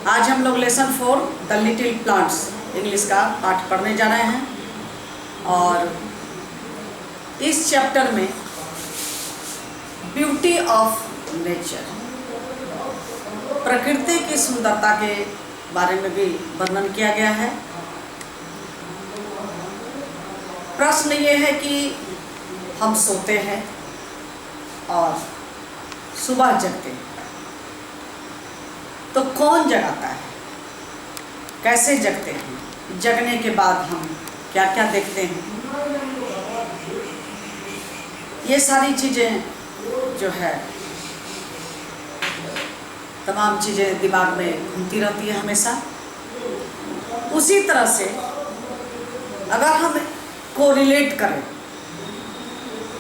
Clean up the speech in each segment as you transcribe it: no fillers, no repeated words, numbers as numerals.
आज हम लोग lesson 4 the little plants English का पाठ पढ़ने जा रहे हैं और इस चैप्टर में ब्यूटी ऑफ नेचर, प्रकृति की सुंदरता के बारे में भी वर्णन किया गया है। प्रश्न ये है कि हम सोते हैं और सुबह जगते हैं तो कौन जगाता है, कैसे जगते हैं, जगने के बाद हम क्या क्या देखते हैं, ये सारी चीज़ें जो है तमाम चीज़ें दिमाग में घूमती रहती है हमेशा। उसी तरह से अगर हम कोरिलेट करें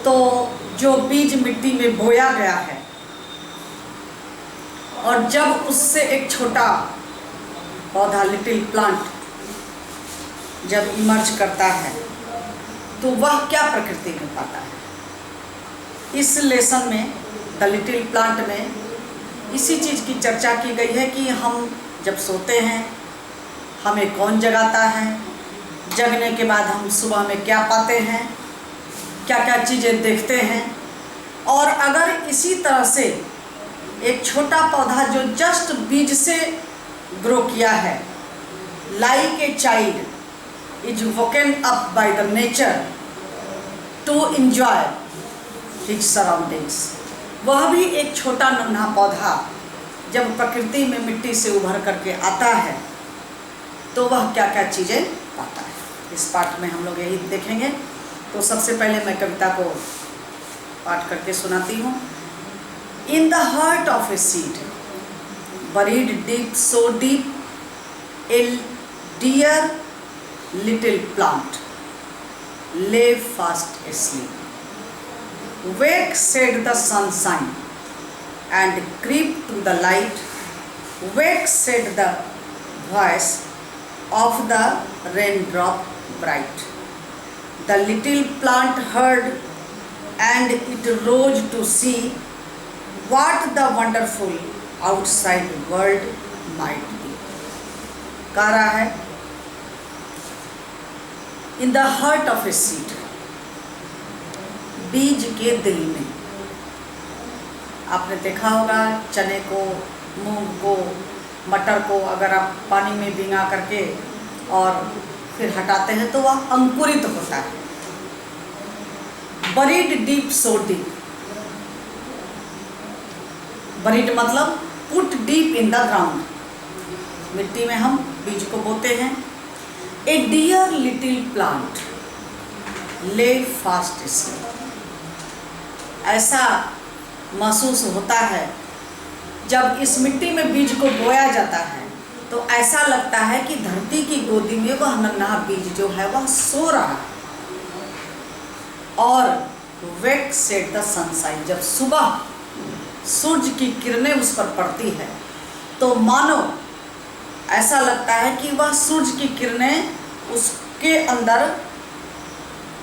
तो जो बीज मिट्टी में बोया गया है और जब उससे एक छोटा पौधा लिटिल प्लांट जब इमर्ज करता है तो वह क्या प्रकृति में पाता है। इस लेसन में द लिटिल प्लांट में इसी चीज़ की चर्चा की गई है कि हम जब सोते हैं हमें कौन जगाता है, जगने के बाद हम सुबह में क्या पाते हैं, क्या क्या चीज़ें देखते हैं। और अगर इसी तरह से एक छोटा पौधा जो जस्ट बीज से ग्रो किया है, like a child is woken up by the nature to enjoy his surroundings, वह भी एक छोटा नन्हा पौधा जब प्रकृति में मिट्टी से उभर करके आता है तो वह क्या क्या चीज़ें पाता है। इस पाठ में हम लोग यही देखेंगे। तो सबसे पहले मैं कविता को पाठ करके सुनाती हूँ। In the heart of a seed, buried deep, so deep, a dear little plant lay fast asleep. Wake, said the sunshine, and creep to the light. Wake, said the voice of the raindrop bright. The little plant heard, and it rose to see what the wonderful outside world might be. कह रहा है in the heart of a seed, बीज के दिल में। आपने देखा होगा चने को, मूंग को, मटर को अगर आप पानी में भिंगा करके और फिर हटाते हैं तो वह अंकुरित होता है। buried deep, so deep, buried मतलब put deep in the ground, मिट्टी में हम बीज को बोते हैं। A dear little plant lay fast sleep, ऐसा महसूस होता है जब इस मिट्टी में बीज को बोया जाता है तो ऐसा लगता है कि धरती की गोदी में वह नन्हा बीज जो है वह सो रहा है। और वेक सेट द सनशाइन, जब सुबह सूर्य की किरणें उस पर पड़ती है तो मानो ऐसा लगता है कि वह सूर्य की किरणें उसके अंदर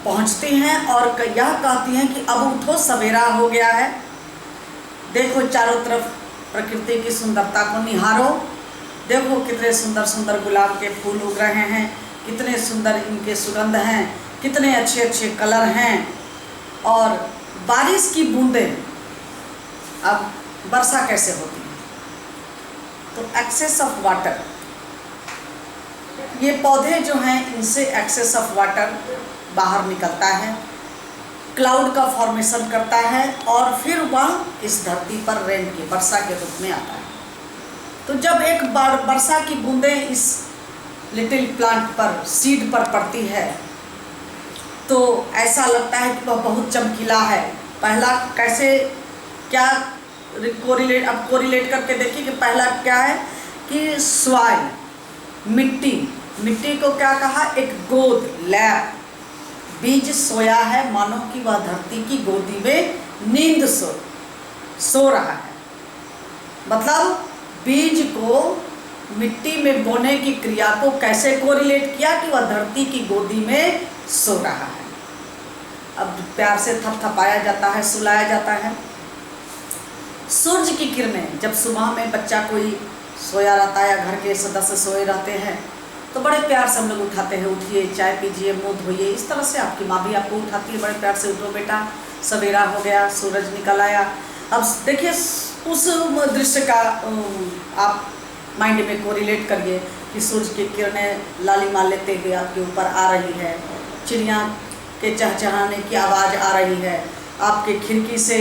पहुंचती हैं और यह कहती हैं कि अब उठो, सवेरा हो गया है। देखो चारों तरफ प्रकृति की सुंदरता को निहारो, देखो कितने सुंदर सुंदर गुलाब के फूल उग रहे हैं, कितने सुंदर इनके सुगंध हैं, कितने अच्छे अच्छे कलर हैं। और बारिश की बूंदें, अब वर्षा कैसे होती है तो एक्सेस ऑफ वाटर, ये पौधे जो हैं इनसे एक्सेस ऑफ वाटर बाहर निकलता है, क्लाउड का फॉर्मेशन करता है और फिर वह इस धरती पर रेन की वर्षा के रूप में आता है। तो जब एक बार वर्षा की बूंदें इस लिटिल प्लांट पर, सीड पर पड़ती है तो ऐसा लगता है कि वह बहुत चमकीला है। पहला कैसे, क्या कोरिलेट, अब कोरिलेट करके देखिए कि पहला क्या है कि सॉइल, मिट्टी, मिट्टी को क्या कहा, एक गोद, लैप, बीज सोया है मानो कि वह धरती की गोदी में नींद सो रहा है। मतलब बीज को मिट्टी में बोने की क्रिया को कैसे कोरिलेट किया कि वह धरती की गोदी में सो रहा है। अब प्यार से थपथपाया जाता है, सुलाया जाता है। सूर्य की किरणें, जब सुबह में बच्चा कोई सोया रहता है या घर के सदस्य सोए रहते हैं तो बड़े प्यार से हम लोग उठाते हैं, उठिए चाय पीजिए, मुँह धोइए। इस तरह से आपकी माँ भी आपको उठाती है बड़े प्यार से, उठो बेटा सवेरा हो गया, सूरज निकल आया। अब देखिए उस दृश्य का आप माइंड में कोरिलेट करिए कि सूरज की किरणें लालिमा लेते हुए आपके ऊपर आ रही है, चिड़िया के चहचहाने की आवाज़ आ रही है, आपके खिड़की से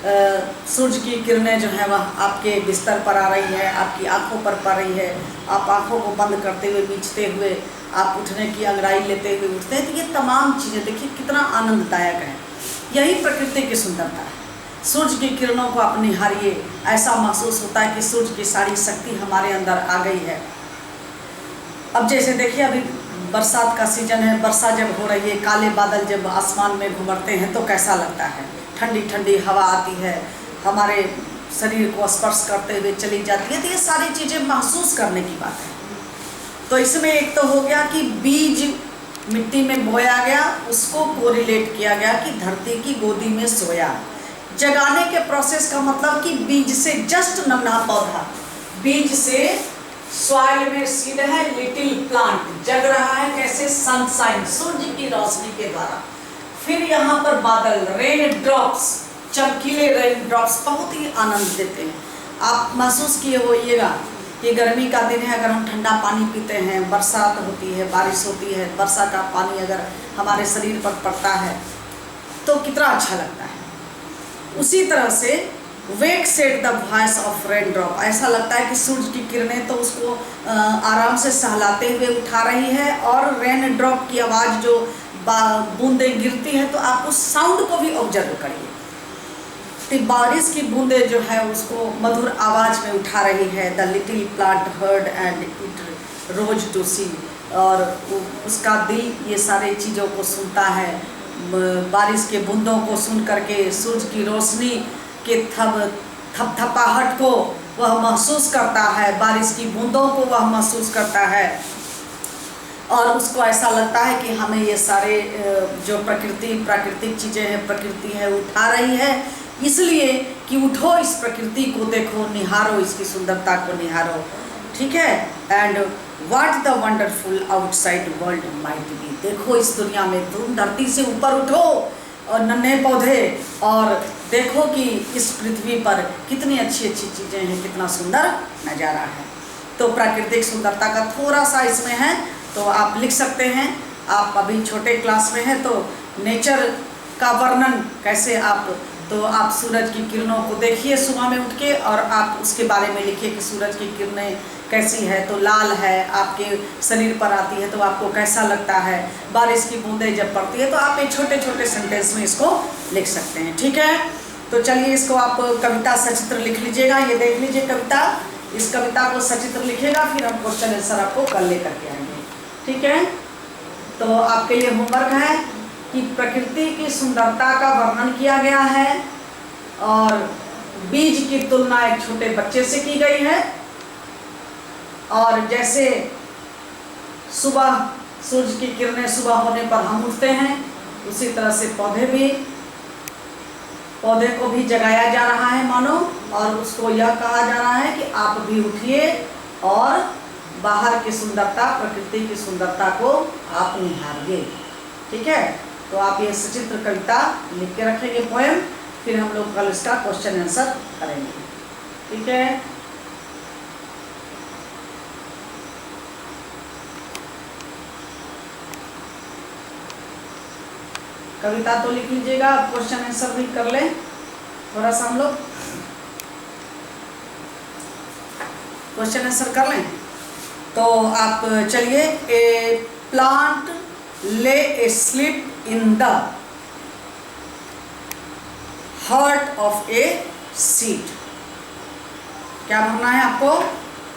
सूरज की किरणें जो है वह आपके बिस्तर पर आ रही है, आपकी आंखों पर पड़ रही है, आप आंखों को बंद करते हुए बीचते हुए आप उठने की अंगड़ाई लेते हुए उठते हैं। तो ये तमाम चीज़ें देखिए कितना आनंददायक है। यही प्रकृति की सुंदरता है। सूरज की किरणों को आप निहारिए, ऐसा महसूस होता है कि सूरज की सारी शक्ति हमारे अंदर आ गई है। अब जैसे देखिए अभी बरसात का सीजन है, वर्षा जब हो रही है, काले बादल जब आसमान में घुमड़ते हैं तो कैसा लगता है, ठंडी ठंडी हवा आती है, हमारे शरीर को स्पर्श करते हुए चली जाती है। तो ये सारी चीज़ें महसूस करने की बात है। तो इसमें एक तो हो गया कि बीज मिट्टी में बोया गया, उसको कोरिलेट किया गया कि धरती की गोदी में सोया। जगाने के प्रोसेस का मतलब कि बीज से जस्ट नन्हा पौधा, बीज से सॉइल में सीड है, लिटिल प्लांट जग रहा है। कैसे? सनशाइन, सूर्य की रोशनी के द्वारा। फिर यहाँ पर बादल, रेन ड्रॉप्स, चमकीले रेन ड्रॉप्स बहुत ही आनंद देते हैं। आप महसूस किए होइएगा कि गर्मी का दिन है, अगर हम ठंडा पानी पीते हैं, बरसात होती है, बारिश होती है, वर्षा का पानी अगर हमारे शरीर पर पड़ता है तो कितना अच्छा लगता है। उसी तरह से wake said the voice of rain drop, ऐसा लगता है कि सूरज की किरणें तो उसको आराम से सहलाते हुए उठा रही है, और रेन ड्रॉप की आवाज़ जो बूंदें गिरती है तो आप उस साउंड को भी ऑब्जर्व करिए कि बारिश की बूंदें जो है उसको मधुर आवाज़ में उठा रही है। The little plant heard and it rose to see, और उसका दिल ये सारे चीज़ों को सुनता है। बारिश के बूंदों को सुन करके सूरज की रोशनी के थपथपाहट को वह महसूस करता है, बारिश की बूंदों को वह महसूस करता है, और उसको ऐसा लगता है कि हमें ये सारे जो प्राकृतिक चीज़ें हैं, प्रकृति है, उठा रही है। इसलिए कि उठो, इस प्रकृति को देखो, निहारो, इसकी सुंदरता को निहारो। ठीक है। And what the wonderful outside world might be, देखो इस दुनिया में, तुम धरती से ऊपर उठो और नन्हे पौधे, और देखो कि इस पृथ्वी पर कितनी अच्छी अच्छी चीज़ें हैं, कितना सुंदर नज़ारा है। तो प्राकृतिक सुंदरता का थोड़ा सा इसमें है, तो आप लिख सकते हैं। आप अभी छोटे क्लास में हैं तो नेचर का वर्णन कैसे तो आप सूरज की किरणों को देखिए सुबह में उठ के, और आप उसके बारे में लिखिए कि सूरज की किरणें कैसी है, तो लाल है, आपके शरीर पर आती है तो आपको कैसा लगता है। बारिश की बूंदें जब पड़ती है, तो आप एक छोटे छोटे सेंटेंस में इसको लिख सकते हैं। ठीक है। तो चलिए इसको आप कविता सचित्र लिख लीजिएगा। ये देख लीजिए कविता, इस कविता को सचित्र लिखिएगा, फिर हम क्वेश्चन आंसर आपको कल लेकर के आएंगे। ठीक है। तो आपके लिए होमवर्क है कि प्रकृति की सुंदरता का वर्णन किया गया है, और बीज की तुलना एक छोटे बच्चे से की गई है, और जैसे सुबह सूरज की किरणें सुबह होने पर हम उठते हैं, उसी तरह से पौधे को भी जगाया जा रहा है मानो, और उसको यह कहा जा रहा है कि आप भी उठिए और बाहर की सुंदरता, प्रकृति की सुंदरता को आप निहारिए। ठीक है। तो आप ये सचित्र कविता लिख के रखेंगे, पोएम, फिर हम लोग कल इसका क्वेश्चन आंसर करेंगे। ठीक है। कविता तो लिख लीजिएगा, क्वेश्चन आंसर भी कर लें थोड़ा सा, हम लोग क्वेश्चन आंसर कर लें। तो आप चलिए, a plant lay asleep in the heart of a seed, क्या भरना है आपको?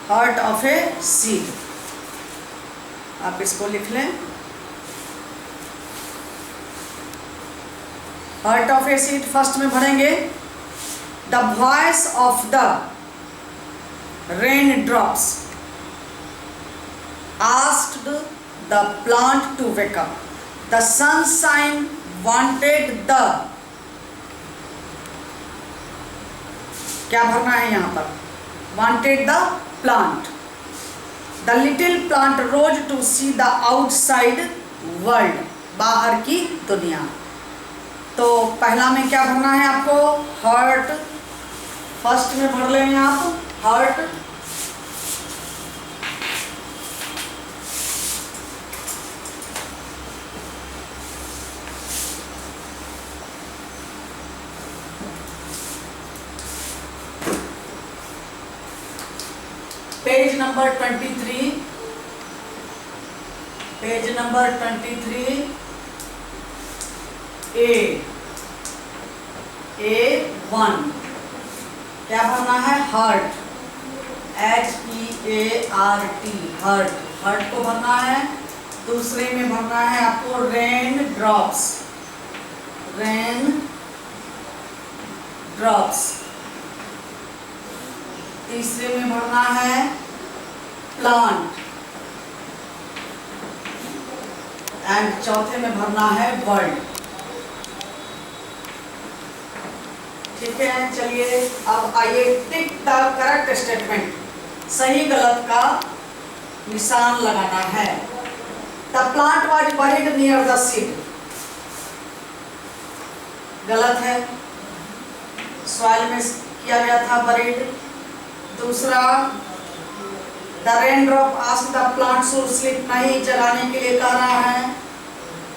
Heart of a seed. आप इसको लिख लें। Heart of a seed first में भरेंगे, the voice of the rain drops asked the plant to wake up. The sunshine wanted the, क्या भरना है यहाँ पर? Wanted the plant. The little plant rose to see the outside world. बाहर की दुनिया. तो पहला में क्या भरना है आपको? हर्ट. फर्स्ट में भर लेंगे आप हर्ट. Page number 23. Page number 23. A1 क्या भरना है? हर्ट. HEART. हर्ट. हर्ट को भरना है. दूसरे में भरना है आपको रेन ड्रॉप्स. Rain drops. तीसरे में भरना है प्लांट. एंड चौथे में भरना है वर्ल्ड. ठीक है, चलिए अब आइए टिक द करेक्ट स्टेटमेंट. सही गलत का निशान लगाना है. The plant was buried near the seed. गलत है. सॉइल में किया गया था बरीड. दूसरा the rain drop asked the plant to sleep. नहीं, जगाने के लिए कह रहा है.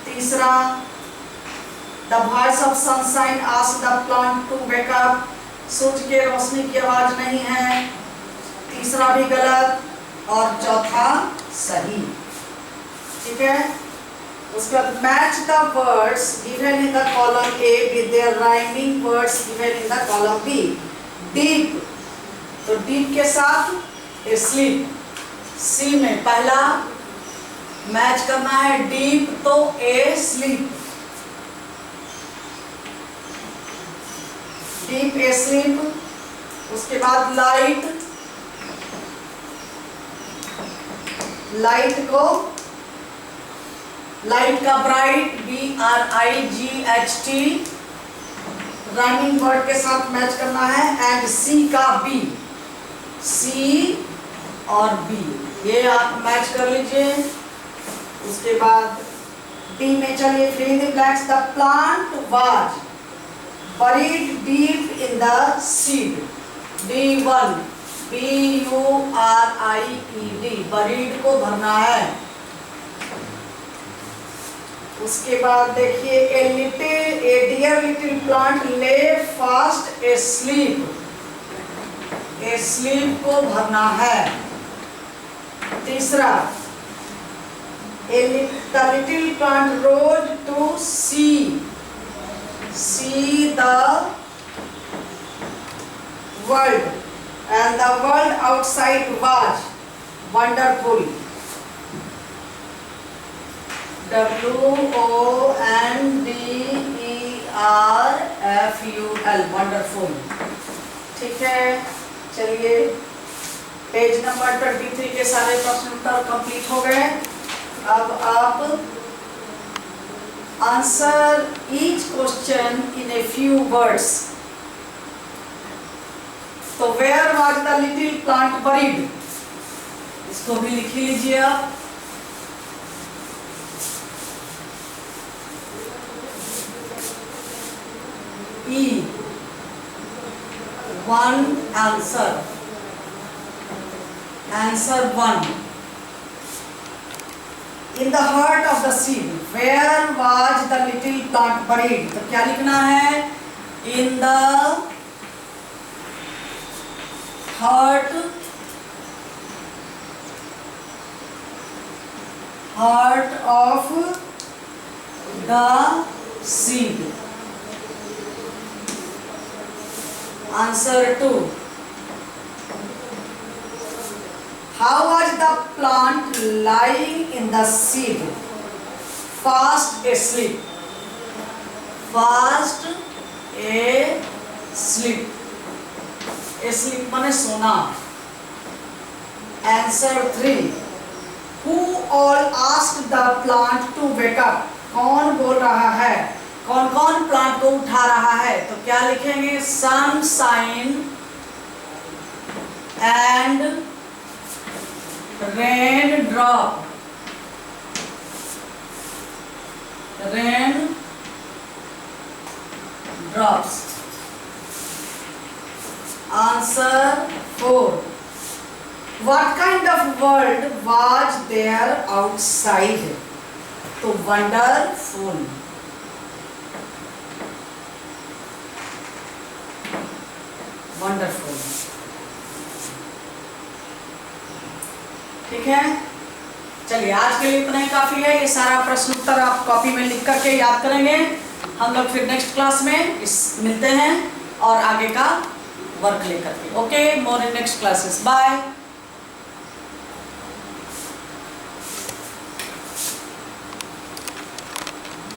तीसरा the voice of sunshine asked the plant to wake up. सूरज के रोशनी की आवाज नहीं है. तीसरा भी गलत और चौथा सही. ठीक है. उसके बाद match the words given in the column A with their rhyming words given in the column B. Deep, तो डीप के साथ स्लीप. सी में पहला मैच करना है डीप, तो ए स्लीप. डीप ए स्लीप. उसके बाद लाइट. लाइट को लाइट का ब्राइट BRIGHT राइमिंग वर्ड के साथ मैच करना है. एंड सी का बी. सी और बी ये आप मैच कर लीजिए. उसके बाद डी में चलिए fill in the blanks. The plant was buried deep in the seed. D1 BURIED buried को भरना है. उसके बाद देखिए a dear little plant lay fast asleep. Asleep को भरना है. तीसरा the little plant rose to see the world and the world outside was wonderful. WONDERFUL wonderful. ठीक है, चलिए पेज नंबर 23 के सारे प्रश्न उत्तर कंप्लीट हो गए. अब आप answer each question in a few words. तो where was the little plant buried, इसको भी लिख लीजिए आप. one answer. Answer 1. In the heart of the seed, where was the little plant buried? तो क्या लिखना है? In the heart of the seed. Answer 2. How was the plant lying in the seed? Fast asleep. Fast asleep. Asleep माने सोना. Answer 3. Who all asked the plant to wake up? कौन बोल रहा है? कौन कौन प्लांट को उठा रहा है? तो क्या लिखेंगे? Sunshine and rain drop, rain drops. Answer 4, what kind of world was there outside? तो वंडरफुल। वंडरफुल, ठीक है। चलिए आज के लिए इतना ही काफी है। ये सारा प्रश्न उत्तर आप कॉपी में लिख करके याद करेंगे। हम लोग फिर नेक्स्ट क्लास में मिलते हैं और आगे का वर्क लेकर के। Okay, more in next classes, bye.